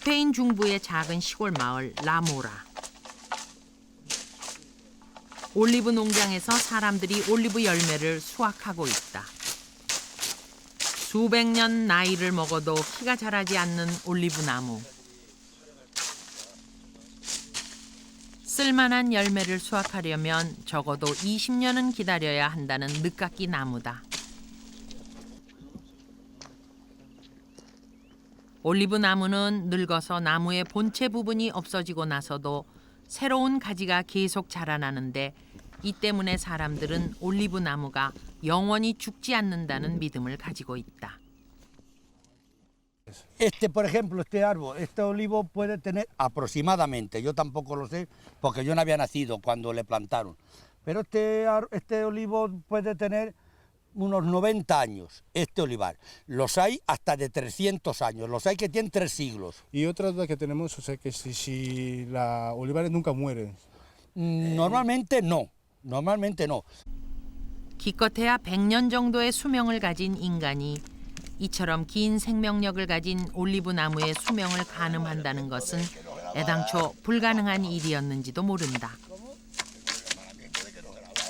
스페인 중부의 작은 시골 마을 라모라. 올리브 농장에서 사람들이 올리브 열매를 수확하고 있다. 수백 년 나이를 먹어도 키가 자라지 않는 올리브 나무. 쓸만한 열매를 수확하려면 적어도 20년은 기다려야 한다는 늦깎이 나무다. 올리브 나무는 늙어서 나무의 본체 부분이 없어지고 나서도 새로운 가지가 계속 자라나는데 이 때문에 사람들은 올리브 나무가 영원히 죽지 않는다는 믿음을 가지고 있다. Por ejemplo, este árbol, este olivo puede tener aproximadamente, yo tampoco lo sé porque yo no había nacido cuando le plantaron, pero este olivo puede tener unos 90 años, este olivar. Los hay hasta de 300 años, los hay que tienen 3 siglos. Y otra duda que tenemos, o sea, que si la olivares nunca mueren. Normalmente no, normalmente no. 기껏해야 100년 정도의 수명을 가진 인간이 이처럼 긴 생명력을 가진 올리브 나무의 수명을 가늠한다는 것은 애당초 불가능한 일이었는지도 모른다.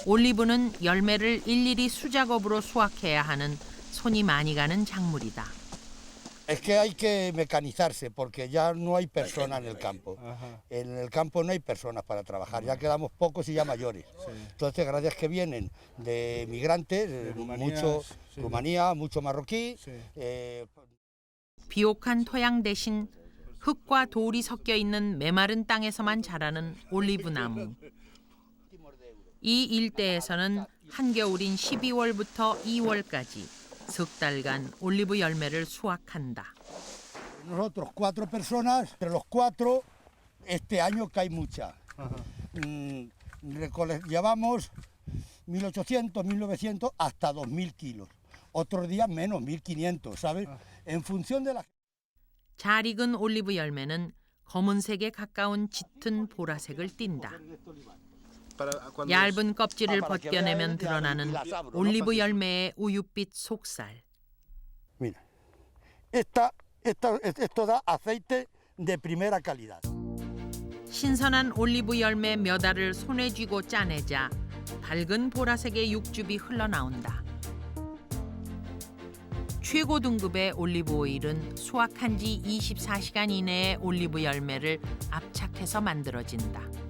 올리브는 열매를 일일이 수작업으로 수확해야 하는 손이 많이 가는 작물이다. Es que hay que mecanizarse porque ya no hay personas en el campo. En el campo no hay personas para trabajar, ya quedamos pocos y ya mayores. Entonces, gracias que vienen de migrantes, mucho Rumanía, mucho marroquí. 비옥한 토양 대신 흙과 돌이 섞여 있는 메마른 땅에서만 자라는 올리브 나무. 이 일대에서는 한겨울인 12월부터 2월까지 석 달간 올리브 열매를 수확한다. Nosotros 4 personas, entre los 4 este año cae mucha. Llevamos 1800, 1900 hasta 2000 kilos. Otros días menos, 1500, ¿sabes? En función de la... 잘 익은 올리브 열매는 검은색에 가까운 짙은 보라색을 띈다. 얇은 껍질을 벗겨내면 드러나는 올리브 열매의 우윳빛 속살. Mira, esto da aceite de primera calidad. 신선한 올리브 열매 몇 알을 손에 쥐고 짜내자 밝은 보라색의 육즙이 흘러나온다. 최고 등급의 올리브 오일은 수확한 지 24시간 이내에 올리브 열매를 압착해서 만들어진다.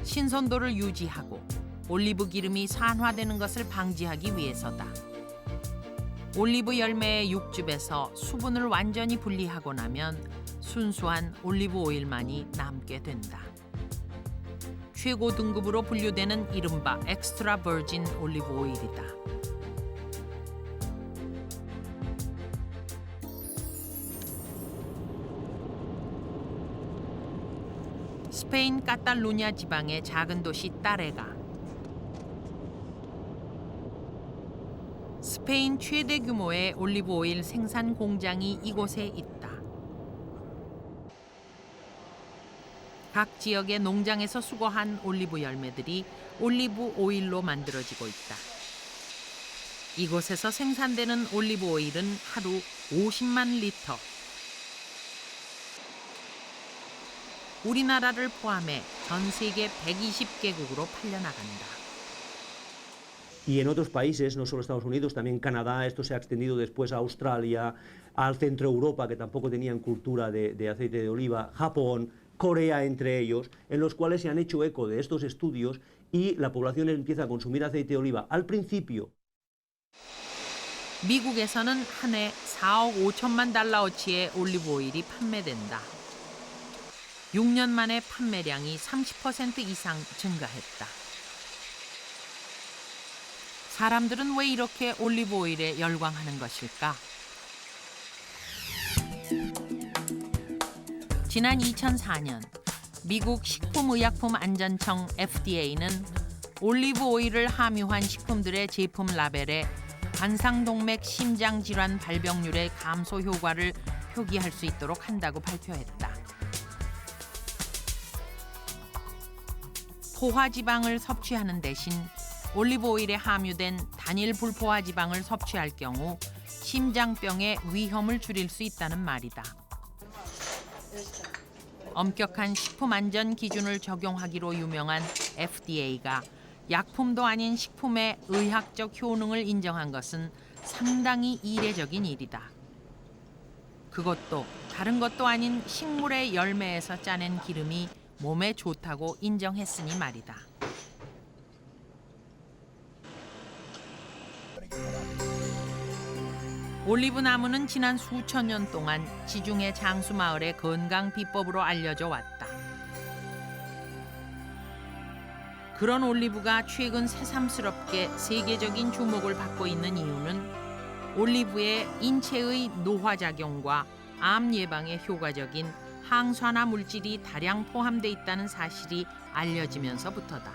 신선도를 유지하고 올리브 기름이 산화되는 것을 방지하기 위해서다. 올리브 열매의 육즙에서 수분을 완전히 분리하고 나면 순수한 올리브 오일만이 남게 된다. 최고 등급으로 분류되는 이른바 엑스트라 버진 올리브 오일이다. 스페인 카탈루냐 지방의 작은 도시 따레가. 스페인 최대 규모의 올리브 오일 생산 공장이 이곳에 있다. 각 지역의 농장에서 수거한 올리브 열매들이 올리브 오일로 만들어지고 있다. 이곳에서 생산되는 올리브 오일은 하루 50만 리터. 우리나라를 포함해 전 세계 120개국으로 팔려나간다. Y en otros países, no solo Estados Unidos, también Canadá, esto se ha extendido después a Australia, al centro Europa, que tampoco tenían cultura de aceite de oliva, Japón, Corea entre ellos, en los cuales se han hecho eco de estos estudios y la población empieza a consumir aceite de oliva. Al principio, 미국에서는 한 해 4억 5천만 달러어치의 올리브 오일이 판매된다. 6년 만에 판매량이 30% 이상 증가했다. 사람들은 왜 이렇게 올리브 오일에 열광하는 것일까? 지난 2004년 미국 식품의약품안전청 FDA는 올리브 오일을 함유한 식품들의 제품 라벨에 관상동맥 심장질환 발병률의 감소 효과를 표기할 수 있도록 한다고 발표했다. 포화지방을 섭취하는 대신 올리브 오일에 함유된 단일 불포화 지방을 섭취할 경우 심장병의 위험을 줄일 수 있다는 말이다. 엄격한 식품 안전 기준을 적용하기로 유명한 FDA가 약품도 아닌 식품의 의학적 효능을 인정한 것은 상당히 이례적인 일이다. 그것도 다른 것도 아닌 식물의 열매에서 짜낸 기름이 몸에 좋다고 인정했으니 말이다. 올리브 나무는 지난 수천 년 동안 지중해 장수 마을의 건강 비법으로 알려져 왔다. 그런 올리브가 최근 새삼스럽게 세계적인 주목을 받고 있는 이유는 올리브의 인체의 노화작용과 암 예방에 효과적인 항산화 물질이 다량 포함돼 있다는 사실이 알려지면서부터다.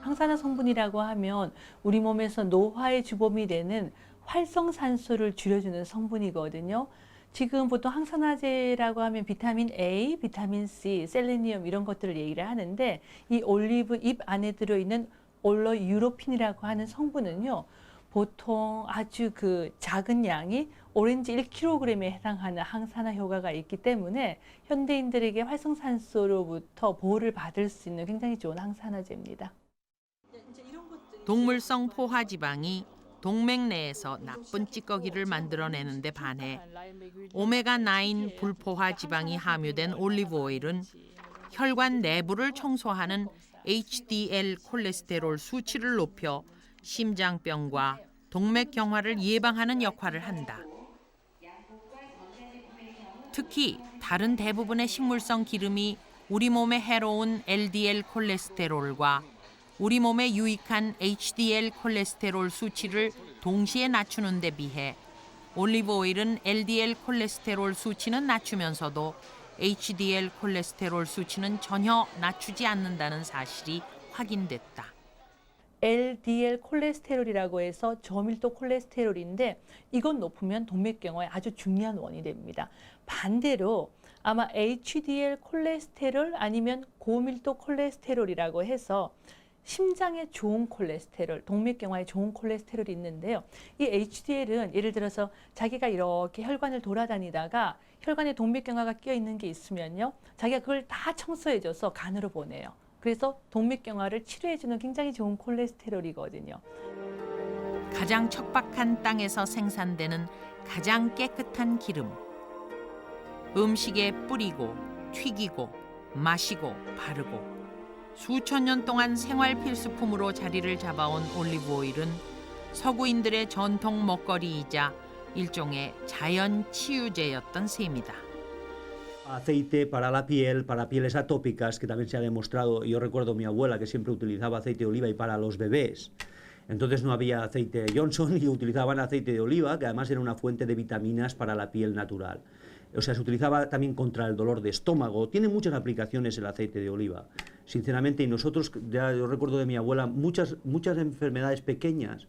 항산화 성분이라고 하면 우리 몸에서 노화의 주범이 되는 활성산소를 줄여주는 성분이거든요. 지금 보통 항산화제라고 하면 비타민 A, 비타민 C, 셀레니움 이런 것들을 얘기를 하는데 이 올리브 잎 안에 들어있는 올로유로핀이라고 하는 성분은요. 보통 아주 작은 양이 오렌지 1kg에 해당하는 항산화 효과가 있기 때문에 현대인들에게 활성산소로부터 보호를 받을 수 있는 굉장히 좋은 항산화제입니다. 동물성 포화지방이 동맥 내에서 나쁜 찌꺼기를 만들어내는 데 반해 오메가9 불포화 지방이 함유된 올리브 오일은 혈관 내부를 청소하는 HDL 콜레스테롤 수치를 높여 심장병과 동맥경화를 예방하는 역할을 한다. 특히 다른 대부분의 식물성 기름이 우리 몸에 해로운 LDL 콜레스테롤과 우리 몸에 유익한 HDL 콜레스테롤 수치를 동시에 낮추는 데 비해 올리브 오일은 LDL 콜레스테롤 수치는 낮추면서도 HDL 콜레스테롤 수치는 전혀 낮추지 않는다는 사실이 확인됐다. LDL 콜레스테롤이라고 해서 저밀도 콜레스테롤인데 이건 높으면 동맥경화의 아주 중요한 원인이 됩니다. 반대로 아마 HDL 콜레스테롤 아니면 고밀도 콜레스테롤이라고 해서 심장에 좋은 콜레스테롤, 동맥경화에 좋은 콜레스테롤이 있는데요. 이 HDL은 예를 들어서 자기가 이렇게 혈관을 돌아다니다가 혈관에 동맥경화가 끼어 있는 게 있으면요. 자기가 그걸 다 청소해줘서 간으로 보내요. 그래서 동맥경화를 치료해주는 굉장히 좋은 콜레스테롤이거든요. 가장 척박한 땅에서 생산되는 가장 깨끗한 기름. 음식에 뿌리고 튀기고 마시고 바르고 수천 년 동안 생활 필수품으로 자리를 잡아온 올리브 오일은 서구인들의 전통 먹거리이자 일종의 자연 치유제였던 셈이다. Aceite para la piel, para pieles atópicas, que también se ha demostrado. Yo recuerdo a mi abuela que siempre utilizaba aceite de oliva y para los bebés. Entonces no había aceite Johnson y utilizaban aceite de oliva, que además era una fuente de vitaminas para la piel natural. O sea, se utilizaba también contra el dolor de estómago. Tiene muchas aplicaciones el aceite de oliva, sinceramente. Y nosotros, ya yo recuerdo de mi abuela, muchas enfermedades pequeñas.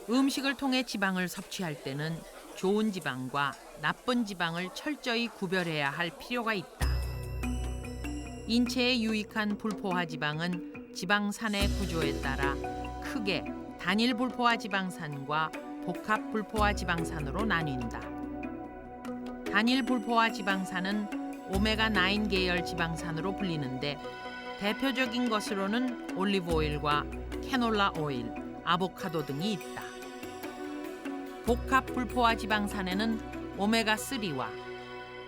음식을 통해 지방을 섭취할 때는 좋은 지방과 나쁜 지방을 철저히 구별해야 할 필요가 있다. 인체에 유익한 불포화 지방은 지방산의 구조에 따라 크게 단일 불포화 지방산과 복합 불포화 지방산으로 나뉜다. 단일 불포화 지방산은 오메가9 계열 지방산으로 불리는데 대표적인 것으로는 올리브 오일과 캐놀라 오일, 아보카도 등이 있다. 복합 불포화 지방산에는 오메가3와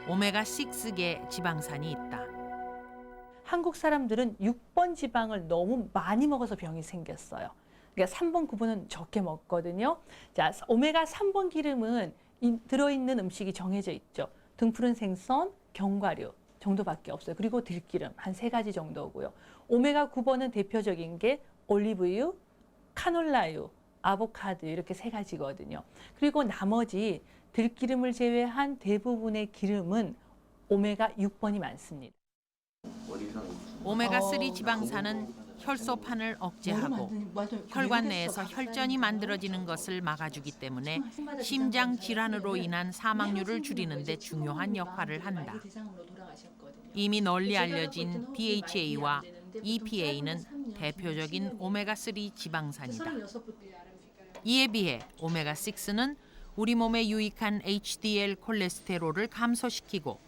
오메가6계 지방산이 있다. 한국 사람들은 6번 지방을 너무 많이 먹어서 병이 생겼어요. 그러니까 3번, 9번은 적게 먹거든요. 자, 오메가 3번 기름은 들어있는 음식이 정해져 있죠. 등푸른 생선, 견과류 정도밖에 없어요. 그리고 들기름 한 3가지 정도고요. 오메가 9번은 대표적인 게 올리브유, 카놀라유, 아보카도 이렇게 3가지거든요. 그리고 나머지 들기름을 제외한 대부분의 기름은 오메가 6번이 많습니다. 오메가3 지방산은 혈소판을 억제하고 혈관 내에서 혈전이 만들어지는 것을 막아주기 때문에 심장 질환으로 인한 사망률을 줄이는 데 중요한 역할을 한다. 이미 널리 알려진 DHA와 EPA는 대표적인 오메가3 지방산이다. 이에 비해 오메가6는 우리 몸에 유익한 HDL 콜레스테롤을 감소시키고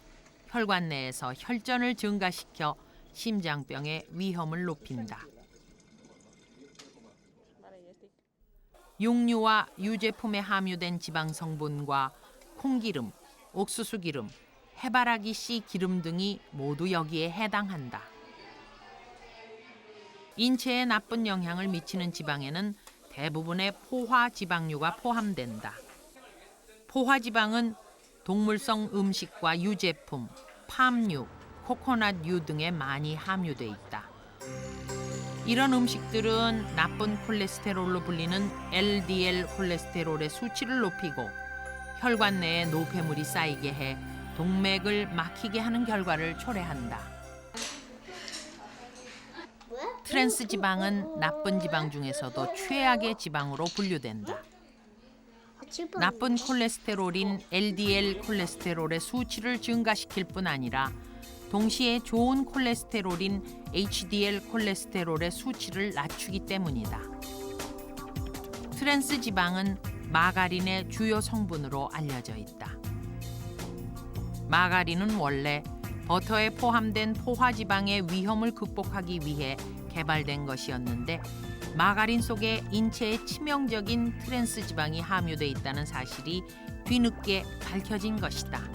혈관 내에서 혈전을 증가시켜 심장병의 위험을 높인다. 육류와 유제품에 함유된 지방 성분과 콩기름, 옥수수기름, 해바라기 씨 기름 등이 모두 여기에 해당한다. 인체에 나쁜 영향을 미치는 지방에는 대부분의 포화지방류가 포함된다. 포화지방은 동물성 음식과 유제품, 팜유, 코코넛유 등에 많이 함유돼 있다. 이런 음식들은 나쁜 콜레스테롤로 불리는 LDL 콜레스테롤의 수치를 높이고 혈관 내에 노폐물이 쌓이게 해 동맥을 막히게 하는 결과를 초래한다. 트랜스 지방은 나쁜 지방 중에서도 최악의 지방으로 분류된다. 나쁜 콜레스테롤인 LDL 콜레스테롤의 수치를 증가시킬 뿐 아니라 동시에 좋은 콜레스테롤인 HDL 콜레스테롤의 수치를 낮추기 때문이다. 트랜스 지방은 마가린의 주요 성분으로 알려져 있다. 마가린은 원래 버터에 포함된 포화지방의 위험을 극복하기 위해 개발된 것이었는데 마가린 속에 인체에 치명적인 트랜스 지방이 함유돼 있다는 사실이 뒤늦게 밝혀진 것이다.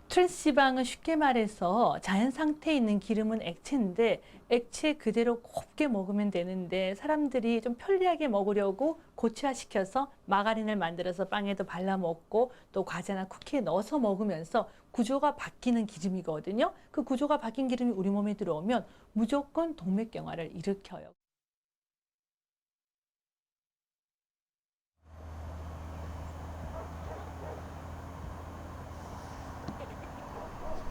트랜스 지방은 쉽게 말해서 자연 상태에 있는 기름은 액체인데 액체 그대로 곱게 먹으면 되는데 사람들이 좀 편리하게 먹으려고 고체화시켜서 마가린을 만들어서 빵에도 발라 먹고 또 과자나 쿠키에 넣어서 먹으면서 구조가 바뀌는 기름이거든요. 그 구조가 바뀐 기름이 우리 몸에 들어오면 무조건 동맥경화를 일으켜요.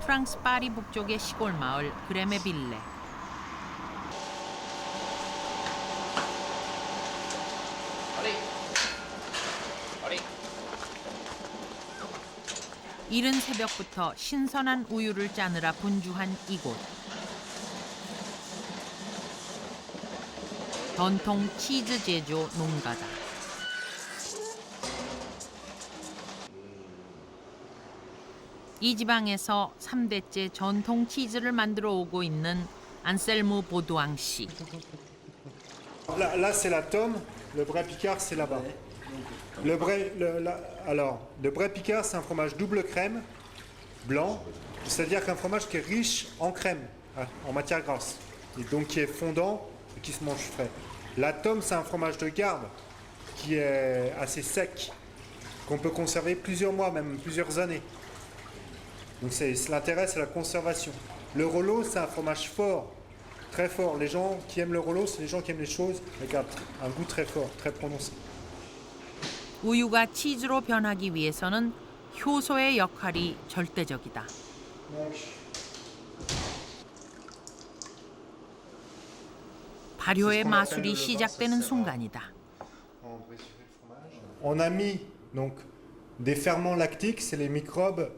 프랑스 파리 북쪽의 시골 마을 그레메빌레. 이른 새벽부터 신선한 우유를 짜느라 분주한 이곳. 전통 치즈 제조 농가다. 이 지방에서 3대째 전통 치즈를 만들어 오고 있는 안셀무 보두앙 씨. Là c'est la tome, le bray Picard c'est là-bas. Le bray Picard c'est un fromage double crème, blanc, c'est-à-dire qu'un fromage qui est riche en crème, en matière grasse, et donc qui est fondant et qui se mange frais. La tome c'est un fromage de garde qui est assez sec, qu'on peut conserver plusieurs mois, même plusieurs années. Donc l'intérêt c'est la conservation. Le Rollo c'est un fromage fort, très fort. Les gens qui aiment le Rollo, c'est les gens qui aiment les choses avec un goût très fort, très prononcé. 우유가 치즈로 변하기 위해서는 효소의 역할이 절대적이다. 발효의 마술이 시작되는 순간이다. On a mis donc des ferments lactiques, c'est les microbes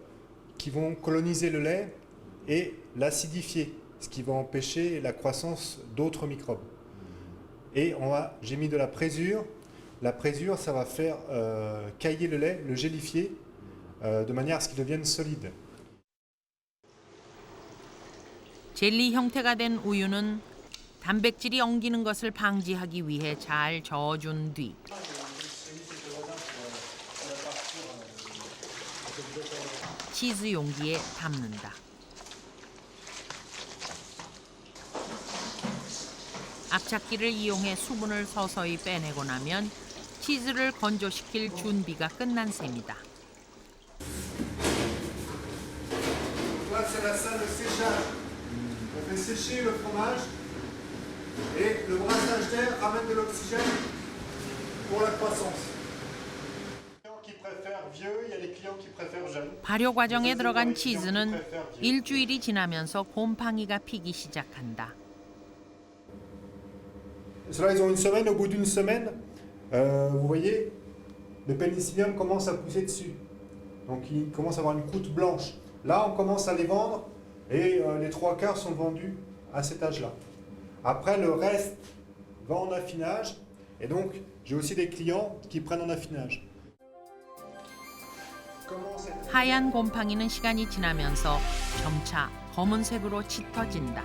qui vont coloniser le lait et l'acidifier, ce qui va empêcher la croissance d'autres microbes. Et j'ai mis de la présure. La présure, ça va faire cailler le lait, le gélifier, de manière à ce qu'il devienne solide. 젤리 형태가 된 우유는 단백질이 엉기는 것을 방지하기 위해 잘 저어준 뒤 치즈 용기에 담는다. 압착기를 이용해 수분을 서서히 빼내고 나면 치즈를 건조시킬 준비가 끝난 셈이다. Là, c'est la salle de séchage. On fait sécher le fromage et le brassage d'air ramène de l'oxygène pour la croissance. Qui préfèrent vieux, il y a les clients qui préfèrent jeunes. 발효 과정에 들어간 치즈는 일주일이 지나면서 곰팡이가 피기 시작한다. Ceux-là, ils ont une semaine. Au bout d'une semaine, vous voyez, le pénicillium commence à pousser dessus. Donc, il commence à avoir une croûte blanche. Là, on commence à les vendre et les 3/4 sont vendus à cet âge-là. Après, le reste va en affinage. Et donc, j'ai aussi des clients qui prennent en affinage. 하얀 곰팡이는 시간이 지나면서 점차 검은색으로 짙어진다.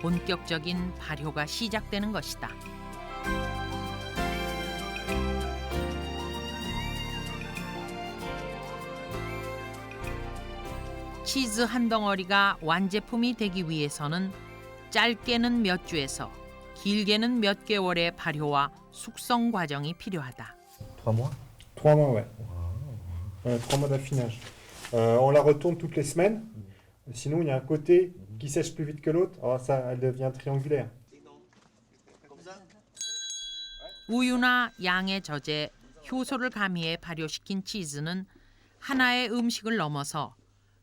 본격적인 발효가 시작되는 것이다. 치즈 한 덩어리가 완제품이 되기 위해서는 짧게는 몇 주에서 길게는 몇 개월의 발효와 숙성 과정이 필요하다. 3 mois 3 mois, ouais. 3 mois d'affinage. On la retourne toutes les semaines. Sinon, il y a un côté qui sèche plus vite que l'autre. Alors ça, elle devient triangulaire. 우유나 양의 젖에 효소를 가미해 발효시킨 치즈는 하나의 음식을 넘어서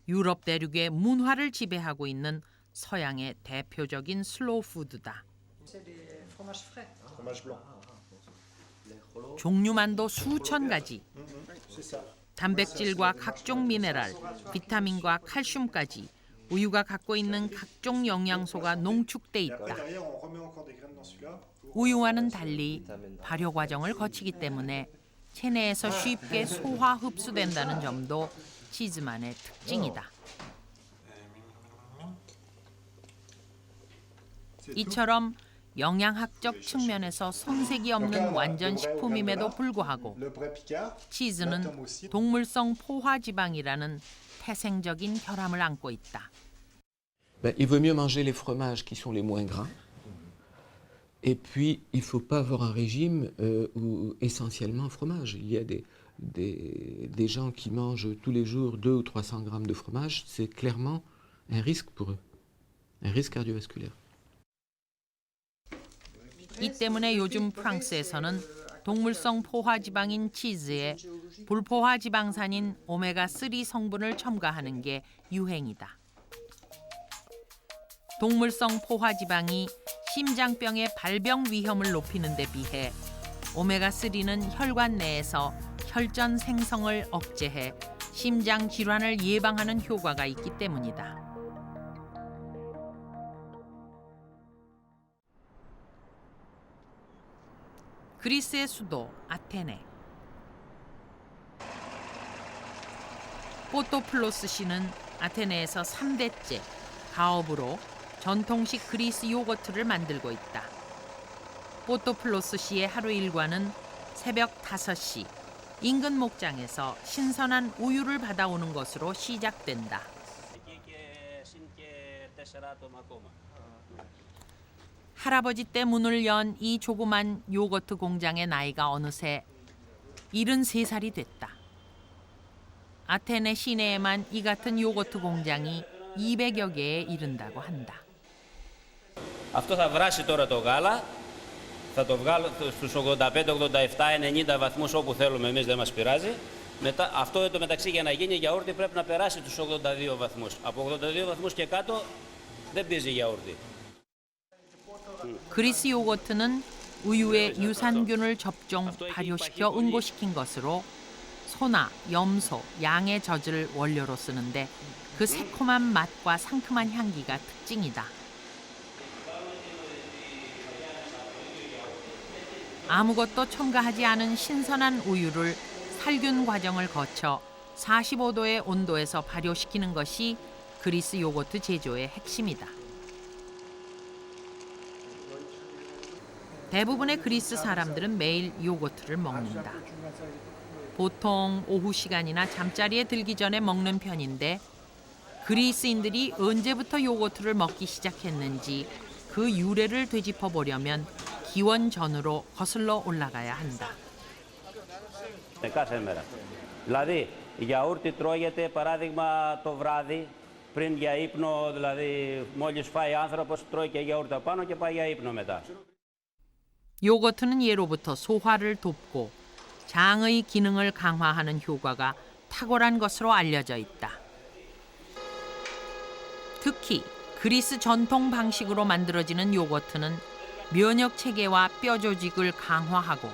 유럽 대륙의 문화를 지배하고 있는 서양의 대표적인 슬로우 푸드다. Fromage blanc. 종류만도 수천 가지. 단백질과 각종 미네랄, 비타민과 칼슘까지 우유가 갖고 있는 각종 영양소가 농축돼 있다. Derrière, on remet encore des graines dans celui-là. 우유와는 달리 발효 과정을 거치기 때문에 체내에서 쉽게 소화 흡수된다는 점도 치즈만의 특징이다. 이처럼 영양학적 측면에서 손색이 없는 완전 식품임에도 불구하고 Le Bray Picard. 치즈는 동물성 포화지방이라는 태생적인 혈함을 안고 있다. Il vaut mieux manger les fromages qui sont les moins gras. Et puis, il ne faut pas avoir un régime où essentiellement fromage. Il y a des gens qui mangent tous les jours 200 ou 300 grammes de fromage. C'est clairement un risque pour eux, un risque cardiovasculaire. 이 때문에 요즘 프랑스에서는 동물성 포화지방인 치즈에 불포화지방산인 오메가3 성분을 첨가하는 게 유행이다. 동물성 포화지방이 심장병의 발병 위험을 높이는 데 비해 오메가3는 혈관 내에서 혈전 생성을 억제해 심장 질환을 예방하는 효과가 있기 때문이다. 그리스의 수도 아테네. 포토플로스 씨는 아테네에서 3대째 가업으로 전통식 그리스 요거트를 만들고 있다. 포토플로스 씨의 하루 일과는 새벽 5시 인근 목장에서 신선한 우유를 받아오는 것으로 시작된다. 할아버지 때 문을 연 이 조그만 요거트 공장의 나이가 어느새 73살이 됐다. 아테네 시내에만 이 같은 요거트 공장이 200여 개에 이른다고 한다. Αυτό θα βράσει τώρα το γάλα, θα το βγάλω στους 85, 87, 90 βαθμούς όπου θέλουμε εμείς, δεν μας πειράζει. Μετά, αυτό εντωμεταξύ για να γίνει γιαούρτι πρέπει να περάσει τους 82 βαθμούς. Από 82 βαθμούς και κάτω δεν πίζει γιαούρτι. 그리스 요거트는 우유에 유산균을 접종, 발효시켜 응고시킨 것으로 소나 염소, 양의 젖을 원료로 쓰는데 그 새콤한 맛과 상큼한 향기가 특징이다. 아무것도 첨가하지 않은 신선한 우유를 살균 과정을 거쳐 45도의 온도에서 발효시키는 것이 그리스 요거트 제조의 핵심이다. 대부분의 그리스 사람들은 매일 요거트를 먹는다. 보통 오후 시간이나 잠자리에 들기 전에 먹는 편인데 그리스인들이 언제부터 요거트를 먹기 시작했는지 그 유래를 되짚어 보려면 기원 전으로 거슬러 올라가야 한다. Κάθε μέρα. Δηλαδή, γιαούρτι τρώγεται παράδειγμα το βράδυ, πριν για ύπνο, δηλαδή μόλις φάει άνθρωπος τρώει και γιαούρτα πάνω και πάει για ύπνο μετά. 요거트는 예로부터 소화를 돕고 장의 기능을 강화하는 효과가 탁월한 것으로 알려져 있다. 특히 그리스 전통 방식으로 만들어지는 요거트는 면역 체계와 뼈 조직을 강화하고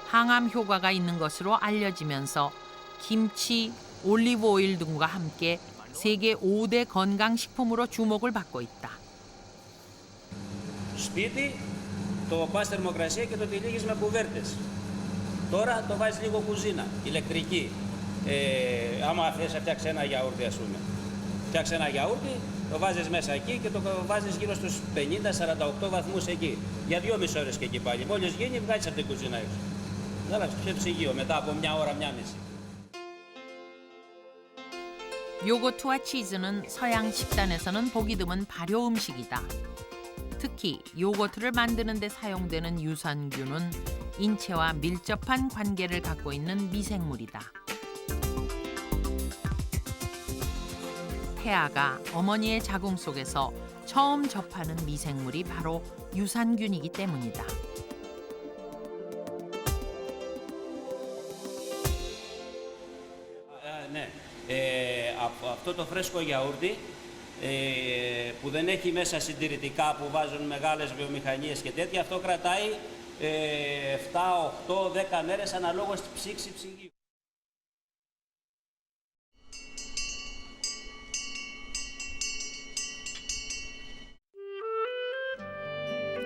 항암 효과가 있는 것으로 알려지면서 김치, 올리브 오일 등과 함께 세계 5대 건강식품으로 주목을 받고 있다. Σπίτι, το πας θερμοκρασία και το τυλίγεις με κουβέρτες. Τώρα το βάζεις λίγο κουζίνα, ηλεκτρική. Άμα θες να φτιάξεις ένα γιαούρτι, ας πούμε. Φτιάξεις ένα γιαούρτι, το βάζεις μέσα εκεί και το βάζεις γύρω στους 50-48 βαθμούς εκεί. Για 2,5 ώρες και εκεί πάλι. Μόλις γίνει, βγάζεις από την κουζίνα έξω. Κατάλαβες, πιο ψυγείο, μετά από μια ώρα, μια μισή. 요거트와 치즈는 서양 식단에서는 보기 드문 발효 음식이다. 특히 요거트를 만드는 데 사용되는 유산균은 인체와 밀접한 관계를 갖고 있는 미생물이다. 태아가 어머니의 자궁 속에서 처음 접하는 미생물이 바로 유산균이기 때문이다. Ναι. Αυτό το φρέσκο γιαούρτι που δεν έχει μέσα συντηρητικά που βάζουν μεγάλες βιομηχανίες και τέτοια, αυτό κρατάει 7, 8, 10 μέρες αναλόγως στη ψήξη ψυγείου.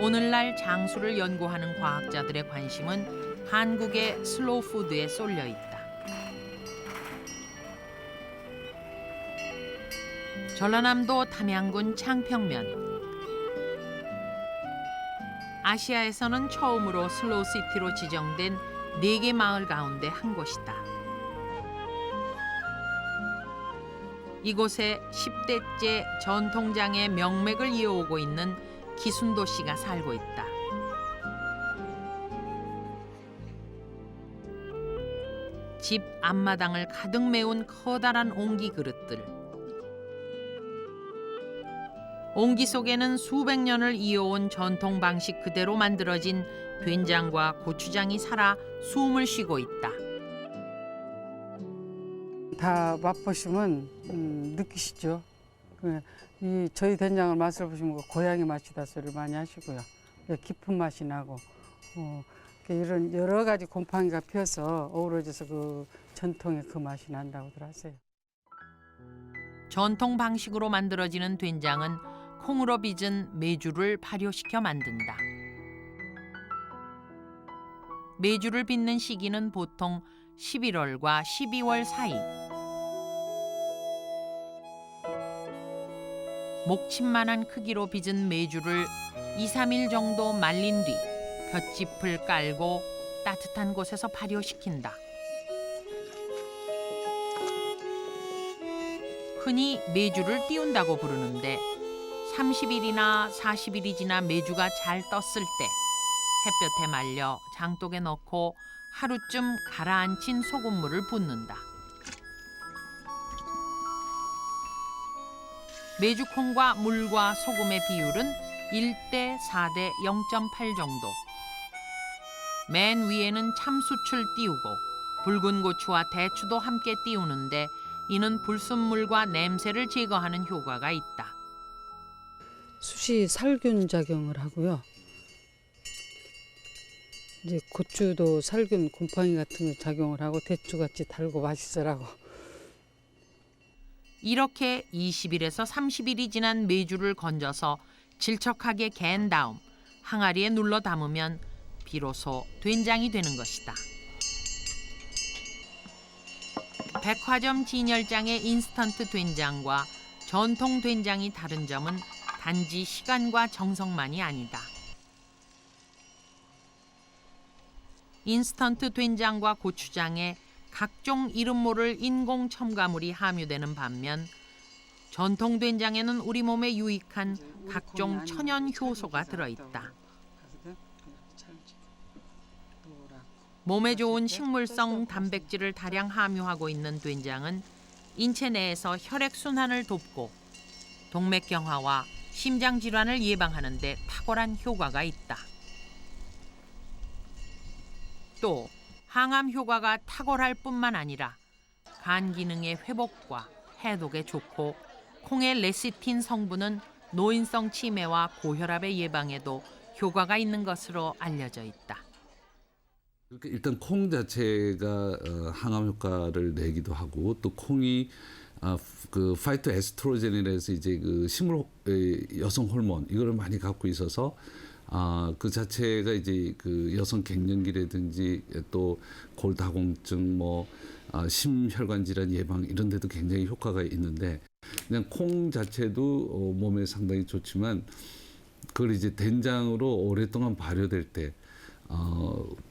오늘날 장수를 연구하는 과학자들의 관심은 한국의 슬로우 푸드에 쏠려 있다. 전라남도 담양군 창평면. 아시아에서는 처음으로 슬로우 시티로 지정된 4개 마을 가운데 한 곳이다. 이곳에 10대째 전통장의 명맥을 이어오고 있는 기순도 씨가 살고 있다. 집 앞마당을 가득 메운 커다란 옹기 그릇들. 옹기 속에는 수백 년을 이어온 전통 방식 그대로 만들어진 된장과 고추장이 살아 숨을 쉬고 있다. 다 맛보시면 느끼시죠. 이 저희 된장을 맛을 보시면 고향의 맛이다 소리를 많이 하시고요. 깊은 맛이 나고 이런 여러 가지 곰팡이가 피어서 어우러져서 그 전통의 그 맛이 난다고들 하세요. 전통 방식으로 만들어지는 된장은 콩으로 빚은 메주를 발효시켜 만든다. 메주를 빚는 시기는 보통 11월과 12월 사이. 목침만한 크기로 빚은 메주를 2, 3일 정도 말린 뒤 볏짚을 깔고 따뜻한 곳에서 발효시킨다. 흔히 메주를 띄운다고 부르는데 30일이나 40일이 지나 메주가 잘 떴을 때 햇볕에 말려 장독에 넣고 하루쯤 가라앉힌 소금물을 붓는다. 메주콩과 물과 소금의 비율은 1대 4대 0.8 정도. 맨 위에는 참수출 띄우고 붉은 고추와 대추도 함께 띄우는데 이는 불순물과 냄새를 제거하는 효과가 있다. 숯이 살균 작용을 하고요. 이제 고추도 살균 곰팡이 같은 거 작용을 하고 대추같이 달고 맛있어라고. 이렇게 20일에서 30일이 지난 메주를 건져서 질척하게 갠 다음 항아리에 눌러 담으면 비로소 된장이 되는 것이다. 백화점 진열장의 인스턴트 된장과 전통 된장이 다른 점은 단지 시간과 정성만이 아니다. 인스턴트 된장과 고추장에 각종 이름 모를 인공 첨가물이 함유되는 반면 전통 된장에는 우리 몸에 유익한 각종 천연 효소가 들어있다. 몸에 좋은 식물성 단백질을 다량 함유하고 있는 된장은 인체 내에서 혈액 순환을 돕고 동맥경화와 심장 질환을 예방하는 데 탁월한 효과가 있다. 또 항암 효과가 탁월할 뿐만 아니라 간 기능의 회복과 해독에 좋고 콩의 레시틴 성분은 노인성 치매와 고혈압의 예방에도 효과가 있는 것으로 알려져 있다. 일단 콩 자체가 항암 효과를 내기도 하고 또 콩이 그 파이토에스트로겐이라서 이제 그 식물 여성 호르몬 이거를 많이 갖고 있어서 그 자체가 이제 그 여성 갱년기라든지 또 골다공증 심혈관 질환 예방 이런 데도 굉장히 효과가 있는데 그냥 콩 자체도 몸에 상당히 좋지만 그걸 이제 된장으로 오랫동안 발효될 때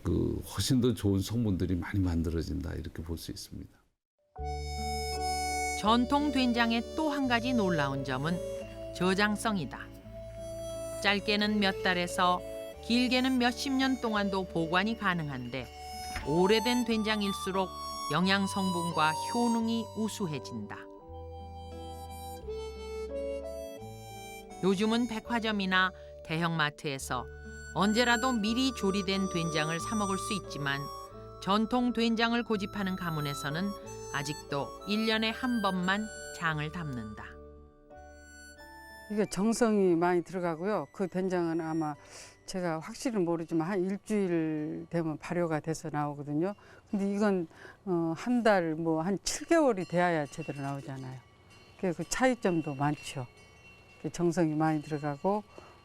그 훨씬 더 좋은 성분들이 많이 만들어진다 이렇게 볼 수 있습니다. 전통 된장의 또 한 가지 놀라운 점은 저장성이다. 짧게는 몇 달에서 길게는 몇십 년 동안도 보관이 가능한데 오래된 된장일수록 영양 성분과 효능이 우수해진다. 요즘은 백화점이나 대형마트에서 언제라도 미리 조리된 된장을 사 먹을 수 있지만 전통 된장을 고집하는 가문에서는 아직도 1년에 한 번만 장을 담는다. 이게 정성이 많이 들어가고요. 그 된장은 아마 제가 확실히 모르지만 한 일주일 되면 발효가 돼서 나오거든요. 근데 이건 한 달 한 7개월이 돼야 제대로 나오잖아요. 그 차이점도 많죠. 정성이 많이 들어가고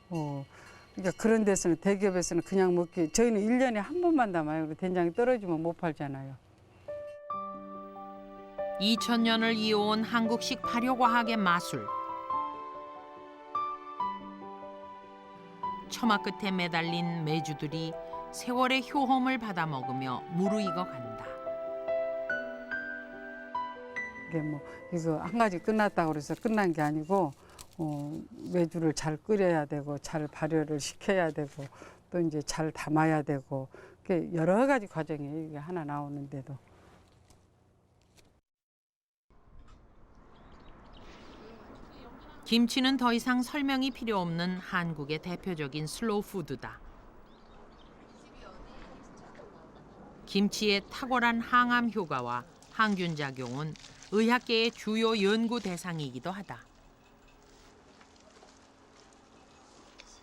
그러니까 그런 데서는 대기업에서는 그냥 먹기 저희는 1년에 한 번만 담아요. 된장이 떨어지면 못 팔잖아요. 2000년을 이어온 한국식 발효과학의 마술. 처마 끝에 매달린 메주들이 세월의 효험을 받아 먹으며 무르익어 간다. 이게 이거 한 가지 끝났다고 그래서 끝난 게 아니고 메주를 잘 끓여야 되고 잘 발효를 시켜야 되고 또 이제 잘 담아야 되고 여러 가지 과정이 이게 하나 나오는데도. 김치는 더 이상 설명이 필요 없는 한국의 대표적인 슬로우 푸드다. 김치의 탁월한 항암 효과와 항균 작용은 의학계의 주요 연구 대상이기도 하다.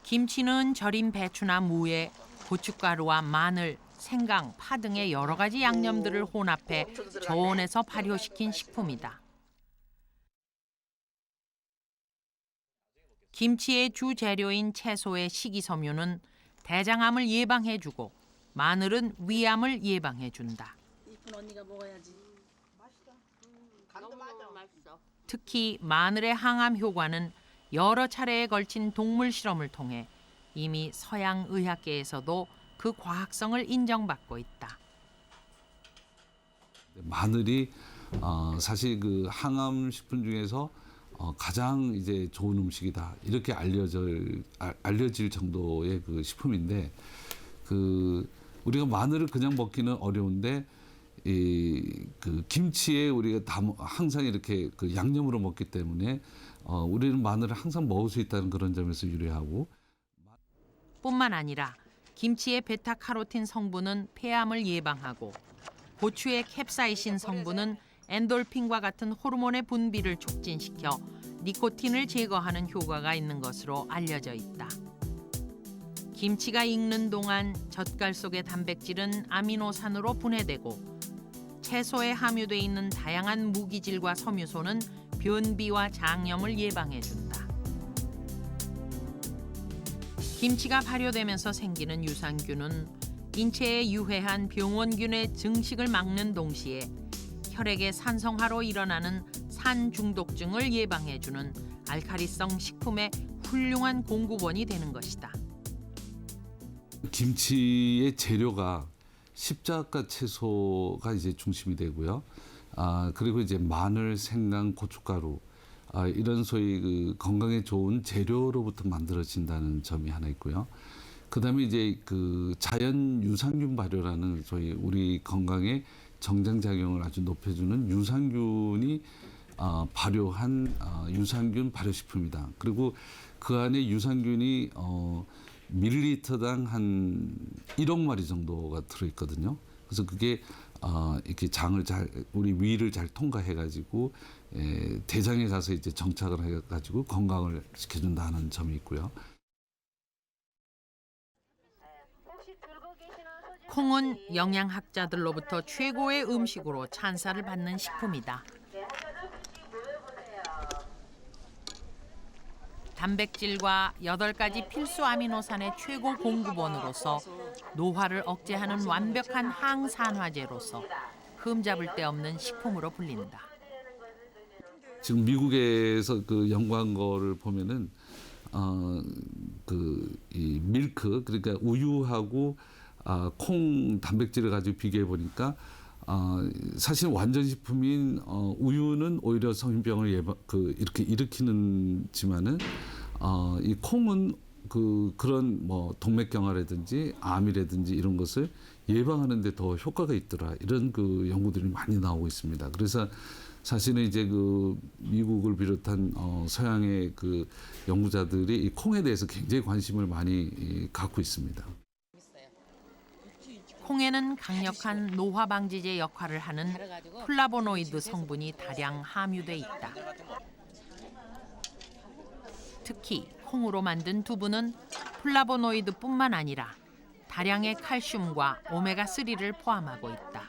김치는 절인 배추나 무에 고춧가루와 마늘, 생강, 파 등의 여러 가지 양념들을 혼합해 저온에서 발효시킨 식품이다. 김치의 주 재료인 채소의 식이섬유는 대장암을 예방해주고 마늘은 위암을 예방해준다. 특히 마늘의 항암 효과는 여러 차례에 걸친 동물 실험을 통해 이미 서양 의학계에서도 그 과학성을 인정받고 있다. 마늘이 사실 그 항암 식품 중에서 가장 이제 좋은 음식이다 이렇게 알려질 정도의 그 식품인데 우리가 마늘을 그냥 먹기는 어려운데 그 김치에 우리가 항상 이렇게 그 양념으로 먹기 때문에 우리는 마늘을 항상 먹을 수 있다는 그런 점에서 유리하고 뿐만 아니라 김치의 베타카로틴 성분은 폐암을 예방하고 고추의 캡사이신 성분은 엔돌핀과 같은 호르몬의 분비를 촉진시켜 니코틴을 제거하는 효과가 있는 것으로 알려져 있다. 김치가 익는 동안 젓갈 속의 단백질은 아미노산으로 분해되고 채소에 함유돼 있는 다양한 무기질과 섬유소는 변비와 장염을 예방해준다. 김치가 발효되면서 생기는 유산균은 인체에 유해한 병원균의 증식을 막는 동시에 혈액의 산성화로 일어나는 산중독증을 예방해주는 알칼리성 식품의 훌륭한 공급원이 되는 것이다. 김치의 재료가 십자가 채소가 이제 중심이 되고요. 그리고 이제 마늘, 생강, 고춧가루 이런 소위 그 건강에 좋은 재료로부터 만들어진다는 점이 하나 있고요. 그다음에 이제 그 자연 유산균 발효라는 소위 우리 건강에 정장작용을 아주 높여주는 유산균이 발효한 유산균 발효식품이다. 그리고 그 안에 유산균이 밀리리터당 한 1억 마리 정도가 들어있거든요. 그래서 그게 이렇게 우리 위를 잘 통과해가지고 대장에 가서 이제 정착을 해가지고 건강을 지켜준다는 점이 있고요. 콩은 영양학자들로부터 최고의 음식으로 찬사를 받는 식품이다. 단백질과 8가지 필수 아미노산의 최고 공급원으로서 노화를 억제하는 완벽한 항산화제로서 흠잡을 데 없는 식품으로 불린다. 지금 미국에서 그 연구한 거를 보면은 이 밀크, 그러니까 우유하고 콩 단백질을 가지고 비교해 보니까 사실 완전 식품인 우유는 오히려 성인병을 이렇게 일으키는지만은 이 콩은 그런 뭐 동맥경화라든지 암이라든지 이런 것을 예방하는 데 더 효과가 있더라. 이런 그 연구들이 많이 나오고 있습니다. 그래서 사실은 이제 그 미국을 비롯한 서양의 그 연구자들이 이 콩에 대해서 굉장히 관심을 많이 갖고 있습니다. 콩에는 강력한 노화 방지제 역할을 하는 플라보노이드 성분이 다량 함유돼 있다. 특히 콩으로 만든 두부는 플라보노이드뿐만 아니라 다량의 칼슘과 오메가3를 포함하고 있다.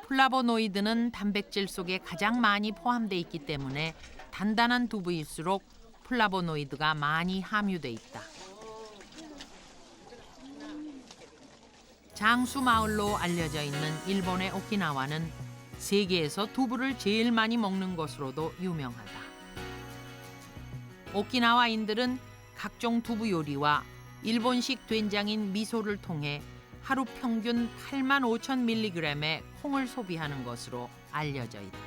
플라보노이드는 단백질 속에 가장 많이 포함돼 있기 때문에 단단한 두부일수록 플라보노이드가 많이 함유돼 있다. 장수 마을로 알려져 있는 일본의 오키나와는 세계에서 두부를 제일 많이 먹는 것으로도 유명하다. 오키나와인들은 각종 두부 요리와 일본식 된장인 미소를 통해 하루 평균 85,000mg의 콩을 소비하는 것으로 알려져 있다.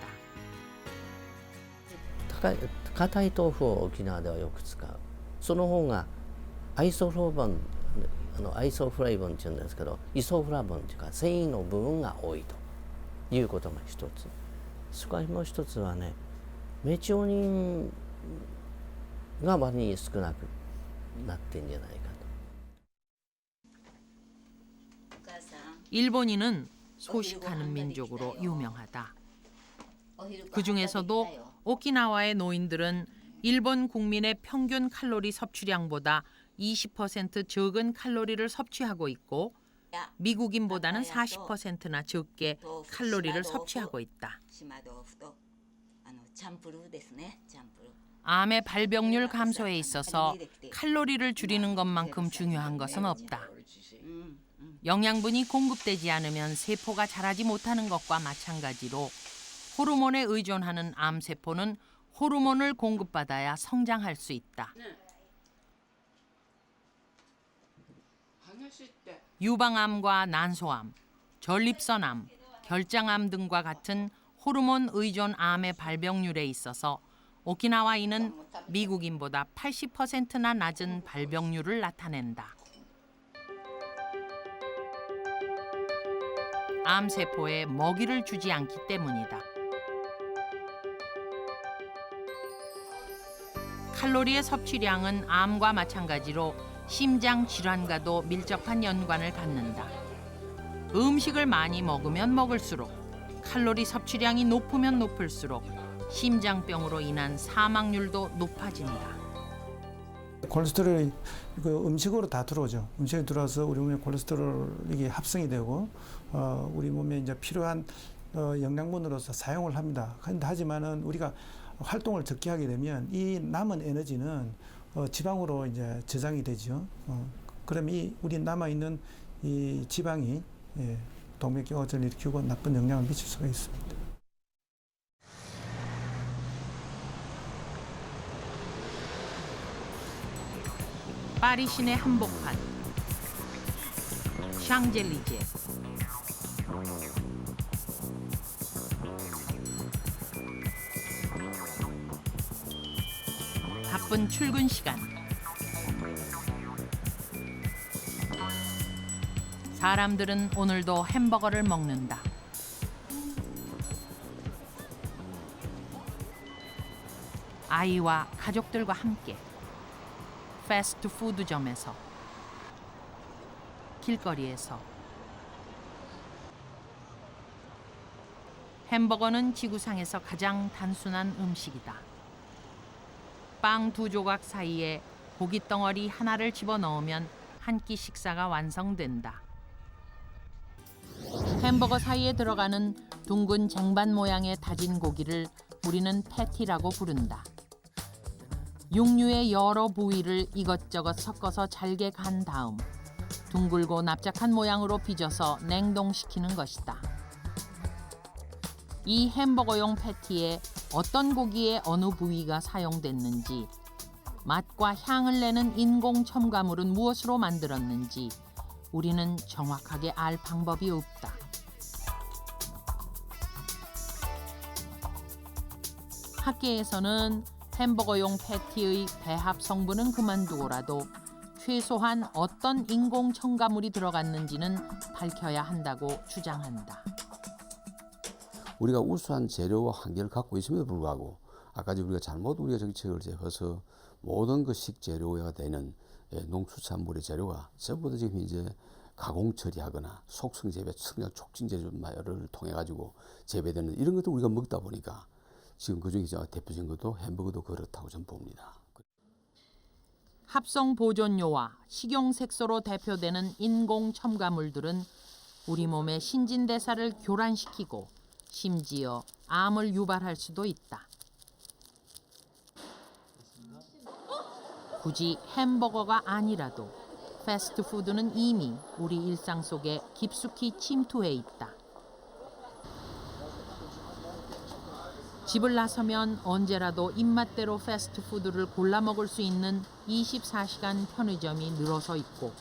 硬い豆腐を沖縄ではよく使う。その方がアイソフロボン、アイソフレイボンって言うんですけど、イソフラボンというか繊維の部分が多いということが一つ。それからもう一つはね、メチオニンが割に少なくなってんじゃないかと。 일본인은 소식하는 민족으로 유명하다. 그 중에서도 오키나와의 노인들은 일본 국민의 평균 칼로리 섭취량보다 20% 적은 칼로리를 섭취하고 있고 미국인보다는 40%나 적게 칼로리를 섭취하고 있다. 암의 발병률 감소에 있어서 칼로리를 줄이는 것만큼 중요한 것은 없다. 영양분이 공급되지 않으면 세포가 자라지 못하는 것과 마찬가지로 호르몬에 의존하는 암세포는 호르몬을 공급받아야 성장할 수 있다. 유방암과 난소암, 전립선암, 결장암 등과 같은 호르몬 의존 암의 발병률에 있어서 오키나와인은 미국인보다 80%나 낮은 발병률을 나타낸다. 암세포에 먹이를 주지 않기 때문이다. 칼로리의 섭취량은 암과 마찬가지로 심장 질환과도 밀접한 연관을 갖는다. 음식을 많이 먹으면 먹을수록 칼로리 섭취량이 높으면 높을수록 심장병으로 인한 사망률도 높아진다. 콜레스테롤이 음식으로 다 들어오죠. 음식에 들어와서 우리 몸에 콜레스테롤이 합성이 되고 우리 몸에 이제 필요한 영양분으로서 사용을 합니다. 하지만은 우리가 활동을 적게 하게 되면 이 남은 에너지는 지방으로 이제 저장이 되죠. 그러면 우리 남아 있는 이 지방이 동맥경화증을 일으키고 나쁜 영향을 미칠 수가 있습니다. 파리 시내 한복판, 샹젤리제. 바쁜 출근 시간. 사람들은 오늘도 햄버거를 먹는다. 아이와 가족들과 함께 패스트푸드점에서, 길거리에서. 햄버거는 지구상에서 가장 단순한 음식이다. 빵 2조각 사이에 고기 덩어리 하나를 집어넣으면 한 끼 식사가 완성된다. 햄버거 사이에 들어가는 둥근 쟁반 모양의 다진 고기를 우리는 패티라고 부른다. 육류의 여러 부위를 이것저것 섞어서 잘게 간 다음 둥글고 납작한 모양으로 빚어서 냉동시키는 것이다. 이 햄버거용 패티에 어떤 고기의 어느 부위가 사용됐는지, 맛과 향을 내는 인공 첨가물은 무엇으로 만들었는지 우리는 정확하게 알 방법이 없다. 학계에서는 햄버거용 패티의 배합 성분은 그만두고라도 최소한 어떤 인공 첨가물이 들어갔는지는 밝혀야 한다고 주장한다. 우리가 우수한 재료와 한계를 갖고 있음에도 불구하고 아까 우리가 잘못 정책을 제어서 모든 그 식재료가 되는 농수산물의 재료가 전부 다 지금 이제 가공 처리하거나 속성 재배, 청약 촉진 재료를 통해 가지고 재배되는 이런 것도 우리가 먹다 보니까 지금 그중에 대표적인 것도 햄버거도 그렇다고 저는 봅니다. 합성 보존료와 식용색소로 대표되는 인공 첨가물들은 우리 몸의 신진대사를 교란시키고 심지어 암을 유발할 수도 있다. 굳이 햄버거가 아니라도 패스트푸드는 이미 우리 일상 속에 깊숙이 침투해 있다. 집을 나서면 언제라도 입맛대로 패스트푸드를 골라 먹을 수 있는 24시간 편의점이 늘어서 있고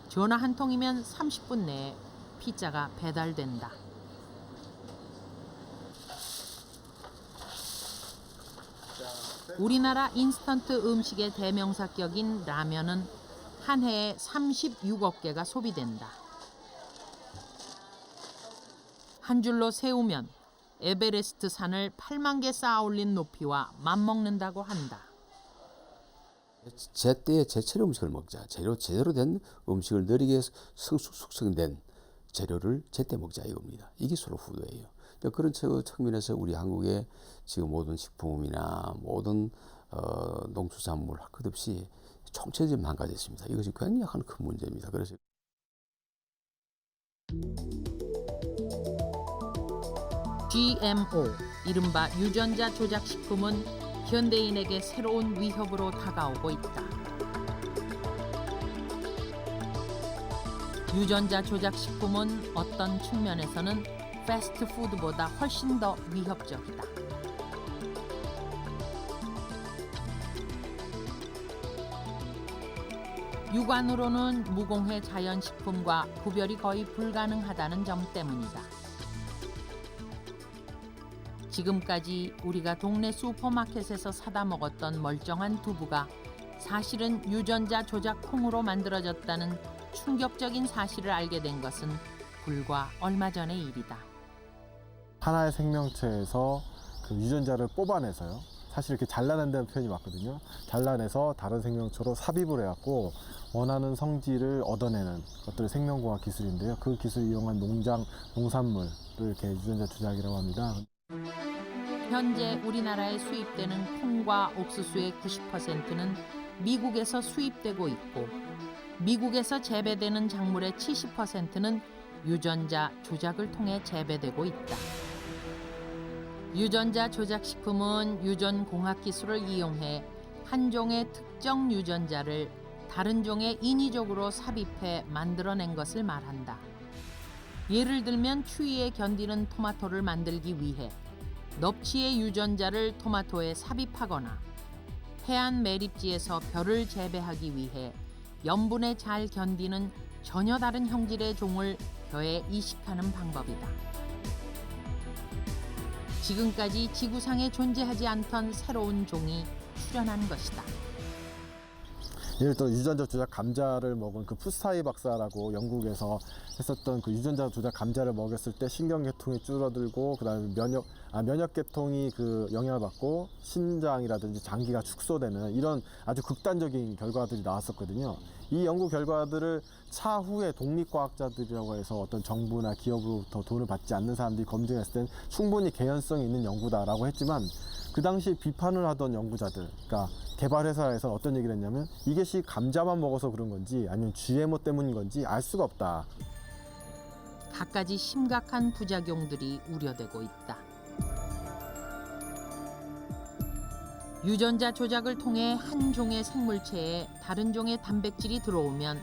전화 한 통이면 30분 내에 피자가 배달된다. 우리나라 인스턴트 음식의 대명사격인 라면은 한 해에 36억 개가 소비된다. 한 줄로 세우면 에베레스트 산을 8만 개 쌓아 올린 높이와 맞먹는다고 한다. 제때에 제철 음식을 먹자. 제대로 된 음식을 느리게 숙성된 재료를 제때 먹자 이겁니다. 이게 슬로푸드예요. 그런 측면에서 우리 한국의 지금 모든 식품이나 모든 농수산물 끝없이 총체적으로 망가졌습니다. 이것이 굉장히 큰 문제입니다. 그래서 GMO, 이른바 유전자 조작 식품은 현대인에게 새로운 위협으로 다가오고 있다. 유전자 조작 식품은 어떤 측면에서는 패스트푸드보다 훨씬 더 위협적이다. 육안으로는 무공해 자연식품과 구별이 거의 불가능하다는 점 때문이다. 지금까지 우리가 동네 슈퍼마켓에서 사다 먹었던 멀쩡한 두부가 사실은 유전자 조작 콩으로 만들어졌다는 충격적인 사실을 알게 된 것은 불과 얼마 전의 일이다. 하나의 생명체에서 그 유전자를 뽑아내서요. 사실 이렇게 잘라낸다는 표현이 맞거든요. 잘라내서 다른 생명체로 삽입을 해갖고 원하는 성질을 얻어내는 것들이 생명공학 기술인데요. 그 기술을 이용한 농산물을 이렇게 유전자 조작이라고 합니다. 현재 우리나라에 수입되는 콩과 옥수수의 90%는 미국에서 수입되고 있고 미국에서 재배되는 작물의 70%는 유전자 조작을 통해 재배되고 있다. 유전자 조작 식품은 유전 공학 기술을 이용해 한 종의 특정 유전자를 다른 종에 인위적으로 삽입해 만들어낸 것을 말한다. 예를 들면 추위에 견디는 토마토를 만들기 위해 넙치의 유전자를 토마토에 삽입하거나 해안 매립지에서 벼를 재배하기 위해 염분에 잘 견디는 전혀 다른 형질의 종을 벼에 이식하는 방법이다. 지금까지 지구상에 존재하지 않던 새로운 종이 출현한 것이다. 예를 들어 유전자 조작 감자를 먹은 그 푸스타이 박사라고 영국에서 했었던 그 유전자 조작 감자를 먹였을 때 신경계통이 줄어들고 그다음에 면역계통이 그 영향을 받고 신장이라든지 장기가 축소되는 이런 아주 극단적인 결과들이 나왔었거든요. 이 연구 결과들을 차후에 독립과학자들이라고 해서 어떤 정부나 기업으로부터 돈을 받지 않는 사람들이 검증했을 땐 충분히 개연성이 있는 연구다라고 했지만 그 당시 비판을 하던 연구자들, 그러니까 개발회사에서 어떤 얘기를 했냐면 이것이 감자만 먹어서 그런 건지 아니면 GMO 때문인 건지 알 수가 없다. 갖가지 심각한 부작용들이 우려되고 있다. 유전자 조작을 통해 한 종의 생물체에 다른 종의 단백질이 들어오면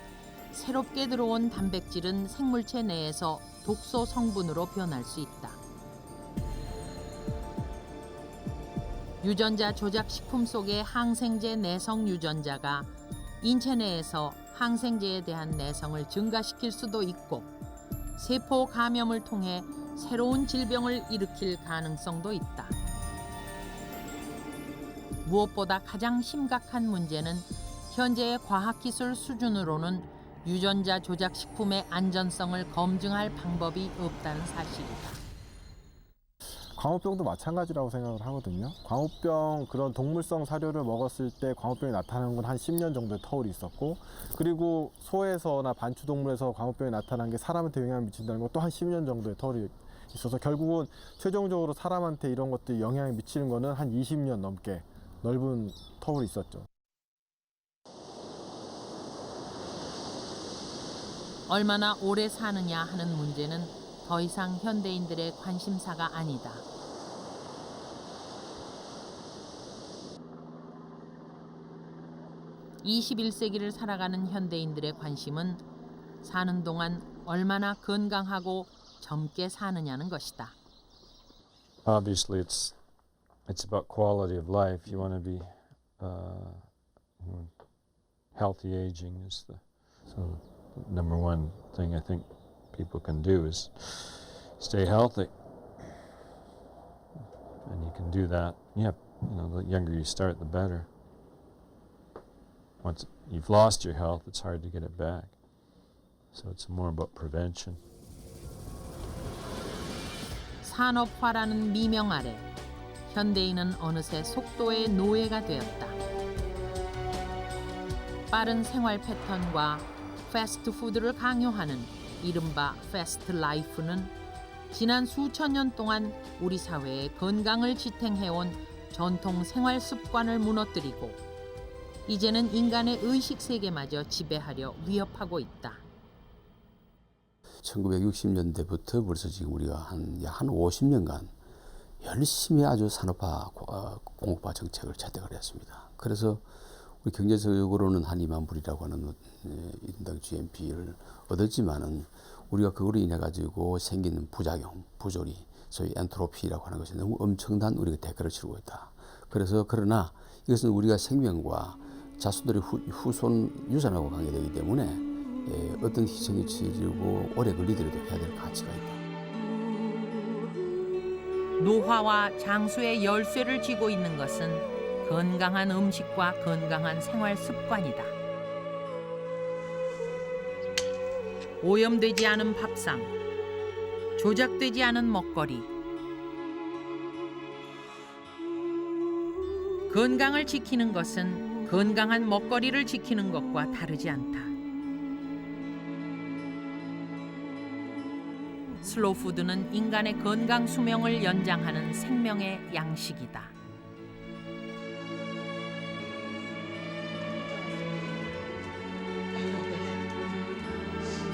새롭게 들어온 단백질은 생물체 내에서 독소 성분으로 변할 수 있다. 유전자 조작 식품 속의 항생제 내성 유전자가 인체 내에서 항생제에 대한 내성을 증가시킬 수도 있고 세포 감염을 통해 새로운 질병을 일으킬 가능성도 있다. 무엇보다 가장 심각한 문제는 현재의 과학기술 수준으로는 유전자 조작 식품의 안전성을 검증할 방법이 없다는 사실이다. 광우병도 마찬가지라고 생각을 하거든요. 광우병 그런 동물성 사료를 먹었을 때 광우병이 나타나는 건 한 10년 정도의 터울이 있었고, 그리고 소에서나 반추동물에서 광우병이 나타난 게 사람한테 영향을 미친다는 건 또 한 10년 정도의 터울이 있어서 결국은 최종적으로 사람한테 이런 것들이 영향을 미치는 거는 한 20년 넘게 넓은 터울이 있었죠. 얼마나 오래 사느냐 하는 문제는 더 이상 현대인들의 관심사가 아니다. (21세기를) 살아가는 현대인들의 관심은 사는 동안 얼마나 건강하고 젊게 사느냐는 것이다. Obviously, it's about quality of life. You want to be healthy aging is the number one thing I think people can do is stay healthy, and you can do that. Yeah, the younger you start, the better. Once you've lost your health, it's hard to get it back. So it's more about prevention. 산업화라는 미명 아래 현대인은 어느새 속도의 노예가 되었다. 빠른 생활 패턴과 패스트푸드를 강요하는 이른바 패스트 라이프는 지난 수천 년 동안 우리 사회의 건강을 지탱해온 전통 생활 습관을 무너뜨리고 이제는 인간의 의식 세계마저 지배하려 위협하고 있다. 1960년대부터 벌써 지금 우리가 한 50년간 열심히 아주 산업화, 공업화 정책을 채택을 했습니다. 그래서 우리 경제적으로는 한 2만 불이라고 하는 인당 GNP를 얻었지만은 우리가 그거로 인해 가지고 생기는 부작용, 부조리, 소위 엔트로피라고 하는 것이 너무 엄청난 우리가 대가를 치르고 있다. 그래서 그러나 이것은 우리가 생명과 자손들의 후손 유산하고 관계되기 때문에 어떤 희생이 치르고 오래 걸리더라도 해야 될 가치가 있다. 노화와 장수의 열쇠를 쥐고 있는 것은 건강한 음식과 건강한 생활 습관이다. 오염되지 않은 밥상, 조작되지 않은 먹거리. 건강을 지키는 것은 건강한 먹거리를 지키는 것과 다르지 않다. 슬로우푸드는 인간의 건강 수명을 연장하는 생명의 양식이다.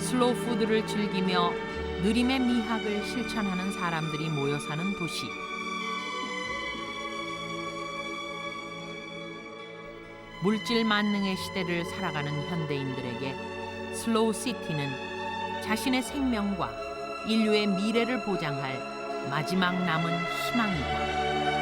슬로우푸드를 즐기며 느림의 미학을 실천하는 사람들이 모여 사는 도시. 물질 만능의 시대를 살아가는 현대인들에게 슬로우시티는 자신의 생명과 인류의 미래를 보장할 마지막 남은 희망이다.